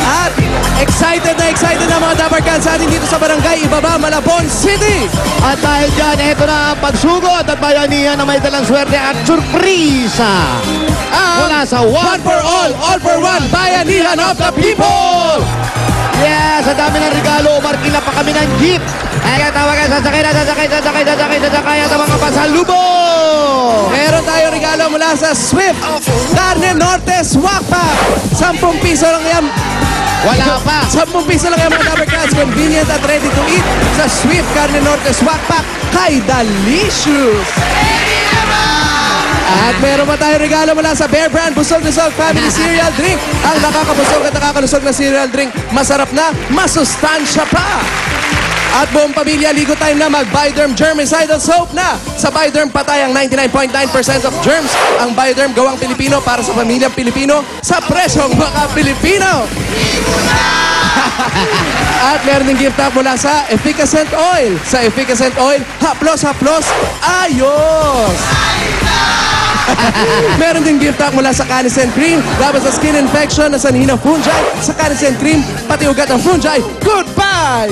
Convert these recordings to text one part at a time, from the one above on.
At excited na mga Dapper Cats sa atin dito sa Barangay Ibaba, Malabon City. At dahil dyan, ito na ang pagsugod at bayanihan na may dalang swerte at surpresa. Mula sa One for all for one, Bayanihan of the People. Yes, sa dami ng regalo, markila pa kami ng jeep. Kaya tawagan, sasakay at ang mga pasalubong. Meron tayo regalo mula sa Swift Carne Norte Swak Pack. 10 piso lang yan. Wala pa. 10 piso lang yan mga Dapper Cats. Convenient at ready to eat sa Swift Carne Norte Swak Pack kay Delicious. At meron pa tayo regalo mula sa Bear Brand Busog na Sog Family Cereal Drink. Ang nakakabusog at nakakalusog na cereal drink. Masarap na, masustansya pa. At buong pamilya, ligo time na mag-Bioderm Germicidal Soap na. Sa Bioderm, patay ang 99.9% of germs. Ang Bioderm gawang Pilipino para sa pamilyang Pilipino sa presyong mga Pilipino. At meron din gift tap mula sa Efficacent Oil. Sa Efficacent Oil, haplos, ayos! Meron din gift pack mula sa Canicen Cream. Dapat sa skin infection na sanhi ng fungi. Sa Canicen Cream, pati ugat ng fungi. Goodbye!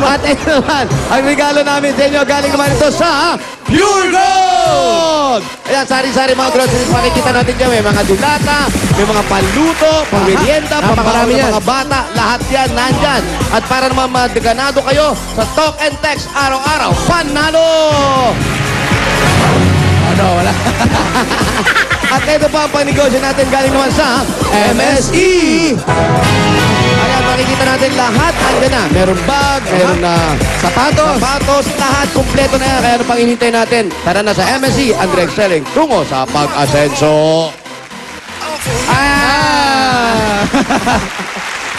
At ito naman, ang regalo namin sa inyo, galing naman ito sa Pure Gold! Ayan, sari-sari mga groceries. Makikita natin dyan, may mga dulata, may mga panluto, pangmerienda, napakarami yan. mga bata, lahat yan nandyan. At para naman madaganado kayo sa Talk and Text araw-araw, panalo! Ano, wala. At ito pa ang panegosyo natin galing naman sa MSE! Ayan, makikita natin lahat. Andyan na. Meron bag, meron na sapatos, lahat. Kompleto na yan. Kaya ano pang hinintay natin? Tara na sa MSC, ang direct selling tungo sa pag-asenso.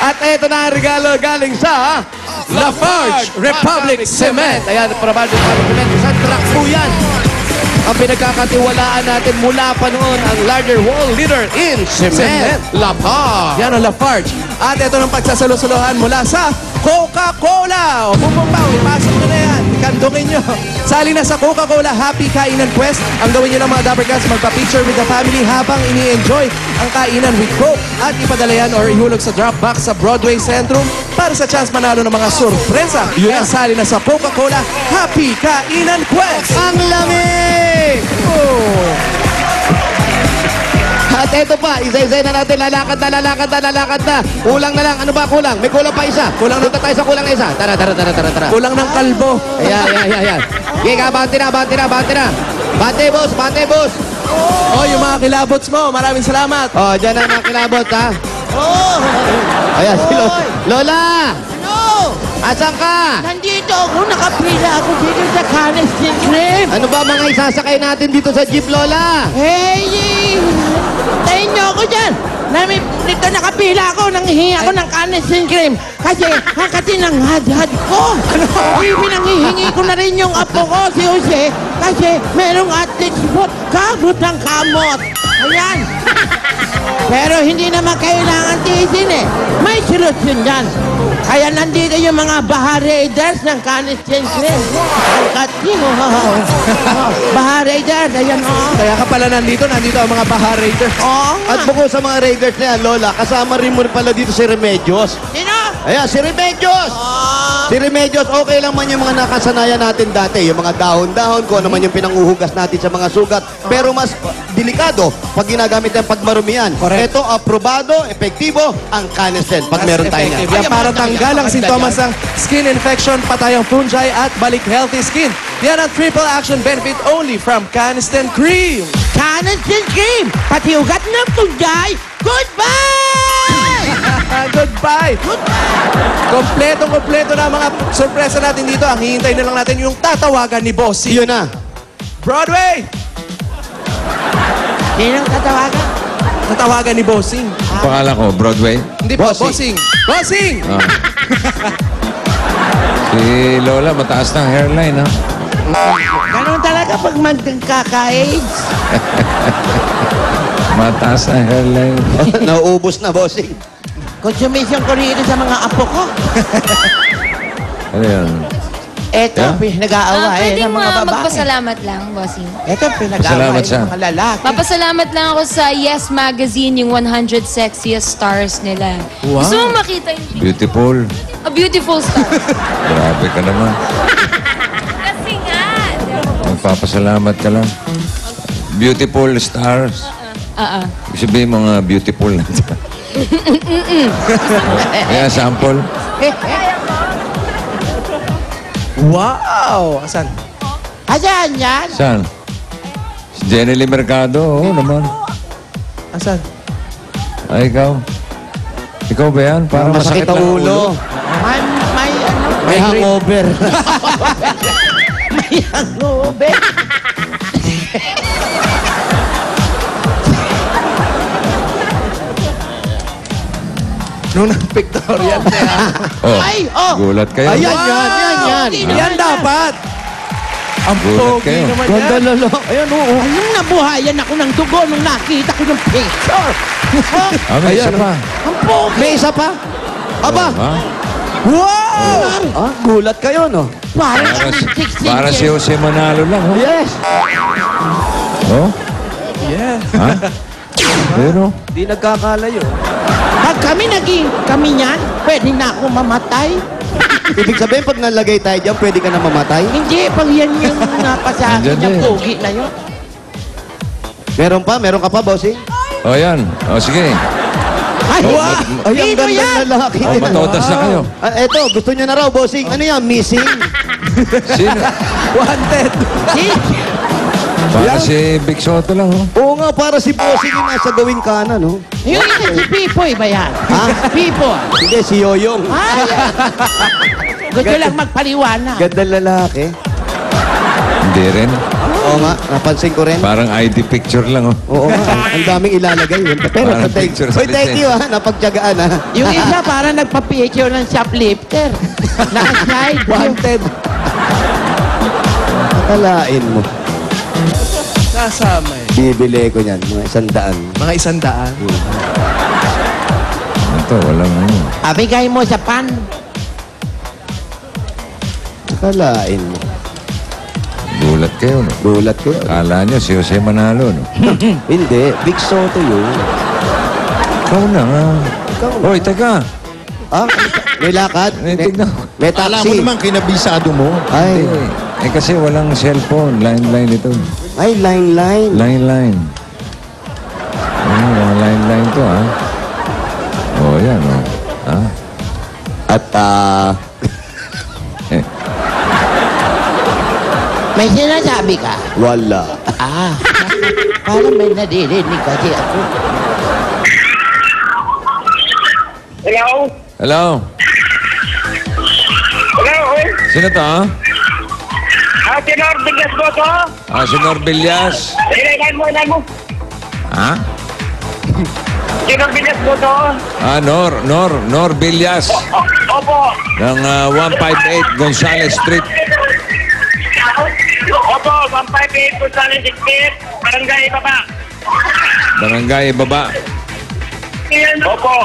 At ito na ang regalo galing sa Lafarge Republic Cement. Ayan, Lafarge Republic Cement. Isang truck po yan. Ang pinagkakatiwalaan natin mula pa noon ang larger wall leader in cement. Lafarge. Yan ang Lafarge. At ito ng pagsasalo-salohan mula sa Coca-Cola. O pupumpaw, ipasok nyo na yan. Ikandungin nyo. Sali na sa Coca-Cola Happy Kainan Quest. Ang gawin nyo ng mga Dapper Cats, magpa-picture with the family habang ini-enjoy ang kainan with Coke. At ipadala yan or ihulog sa drop box sa Broadway Centrum para sa chance manalo ng mga sorpresa. Kaya sali na sa Coca-Cola Happy Kainan Quest. Ang lamig! Oh. At ito pa, isa-isa na natin, lalakad na. Kulang na lang. Ano ba kulang? May kulang pa isa. Punta tayo sa kulang na isa. Tara. Kulang ng kalbo. Ayan. Giga, bante na. Bante, boss. Oh, yung mga kilabots mo. Maraming salamat. Oh, dyan na mga kilabot, ha? Ayan, si Lola! Ano? Asan ka? Nandito ako, nakapila ako dito sa Caniston Cream. Ano ba mga isasakay natin dito sa jeep, Lola? Hey! Tayin niyo ako dyan. Dito nakapila ako, nanghihingi ako ng Caniston Cream. Kasi nanghadhad ko. Pinanghihingi ko na rin yung apo ko, si Jose. Kasi merong athlete spot, kabot ng kamot. Ayan. Pero hindi naman kailangan tiisin eh. May solusyon dyan. Kaya nandito yung mga Baha Raiders ng Caniston Cream. Ang kating, Baha Raiders, ayan Kaya ka pala nandito ang mga Baha Raiders. At bukod sa mga Raiders na yan, Lola, kasama rin mo pala dito si Remedios. Sino? Ayan, si Remedios! Si Remedios, okay lang man yung mga nakasanayan natin dati. Yung mga dahon-dahon, kung ano man yung pinanguhugas natin sa mga sugat. Pero mas delikado pag ginagamit ang pagmarumian. Correct. Ito, aprobado, epektibo, ang Canesten pag meron tayo niyan. Yan para tanggal ang sintomas ng skin infection, patay ang fungi at balik healthy skin. Yan ang triple action benefit only from Caniston Cream. Caniston Cream! Pati ugat ng tunggay, goodbye! Goodbye! Kompleto na mga sorpresa natin dito. Ang hihintay na lang natin yung tatawagan ni Bossy. Yun na. Broadway! Sinong tatawagan? Tatawagan ni Bossing. Pangalan ko, Broadway. Hindi po, Bossing. Bossing! Si Lola, mataas ng hairline, ha? Ganun talaga pag magkaka-AIDS. Mataas ang hairline. Nauubos na, bossing. Consumption ko rito sa mga apo ko. Ano yan? Eto, Yeah? pinag-aaway Pwede ng mo mga babae. magpasalamat lang, bossing. Eto, pinag-aaway Pasalamat siya. ng mga lalaki. Papasalamat lang ako sa Yes Magazine, yung 100 sexiest stars nila. Wow. Gusto mo makita yung Beautiful. a beautiful star? Grabe ka naman. Kasi nga. Magpapasalamat ka lang. Beautiful stars. Ibig sabihin mga beautiful na. Kaya sample. Wow! Asan? Ayan yan. Saan? Si Jenny Lee Mercado. Oo naman. Asan? Ay, ikaw. Ikaw ba yan? Parang Masakit ang ulo. May ano? May hangover. May hangover. Nung nag-pictorial niya. Oh, Ay, oh. gulat kayo. Ayan, yan. Yan dapat! Ang Gulat pogi kayo. naman Ganda yan. lalo. Ayan, oo. Anong nabuhayan ako ng dugo nung nakita ko yung picture? Oh, Ah, may isa pa. ang pogi. May isa pa. Aba. Ha? Wow! Ah, gulat kayo, no? Parang Para, ang 16 para si years. Jose Manalo lang. Oh. Yes. Oh? Yes. Ha? Pero, Di nagkakalayo. Pag kami niyan, pwede na ako mamatay. Ibig sabihin, pag nalagay tayo dyan, pwede ka na mamatay? Hindi, pag yan yung napasa akin Andyan ng eh. pogi na yun. Meron pa? Meron ka pa, bossing? oh yan. Oh, sige. Ay, Oh, wow! Ay, ang Sino ganda yan? ng lalaki. Oh, matodas na kayo. Ah, eto, gusto niya na raw, bossing. Ano yan? Missing? Sino? Wanted! Para si Big Soto lang, oh. Oo nga, para si bossing yung nasa gawing kanan, no? Yung isa si Pipoy ba yan? Ha? Pipoy. Hindi, si Yoyong. Ay! Gusto lang magpaliwanag. Ganda lalaki. Hindi rin. Oo nga, napansin ko rin. Parang ID picture lang, oh. Oo nga, ang daming ilalagay yun. Pero Parang thank picture sa Hoy, thank design. you ha, napagtyagaan ha. Yung isa parang nagpa-picture ng shoplifter. Naka-slide. Wanted! Akalain mo. Kasama eh. Bibili ko niyan, mga 100. Mga 100. Ito, walang ano. Abigay mo sa pan. Akalain mo. Gulat kayo, no? Gulat ko. Kala nyo si Jose Manalo, no? Hindi, Big Soto yun. Ikaw na nga. Ikaw na. Hoy, teka. Ah, may lakad? Eh, tignan ko. May Alam mo taxi. naman, kinabisado mo. Ay, Eh, kasi walang cellphone. Line ito. ay, line. Line. Ano, mga line to, ha? Oh, yan, oh. Ha? At, Eh, May sinasabi ka. wala. Ah, parang may nadidinig kasi ako. Hello? hello? Hello? Sino to, ha? Senor Bigas po to? Ah, si Nor Villas. Ilagay mo. Ha? Senor Bigas po to? Ah, Nor Villas. Opo. Ng 158 Gonzales Street. Opo, 158 Gonzales Street, Barangay Baba. Barangay Baba. Opo.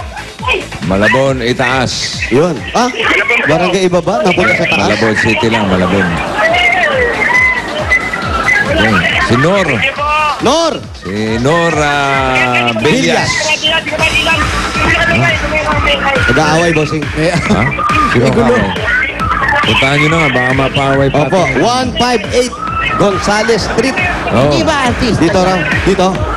Malabon, itaas. Yun. Ah, barangay iba ba? Napunta sa taas? Malabon City lang, Malabon. Okay. Si Nor. Sige po. Nor! Si Nor Villas. Nag-aaway, bossing. Ha? Sino ka mo? Puntahan nyo na nga, baka mapaway pa. Opo, 158 Gonzales Street. Oh. Di ba artista? Dito raw. Dito.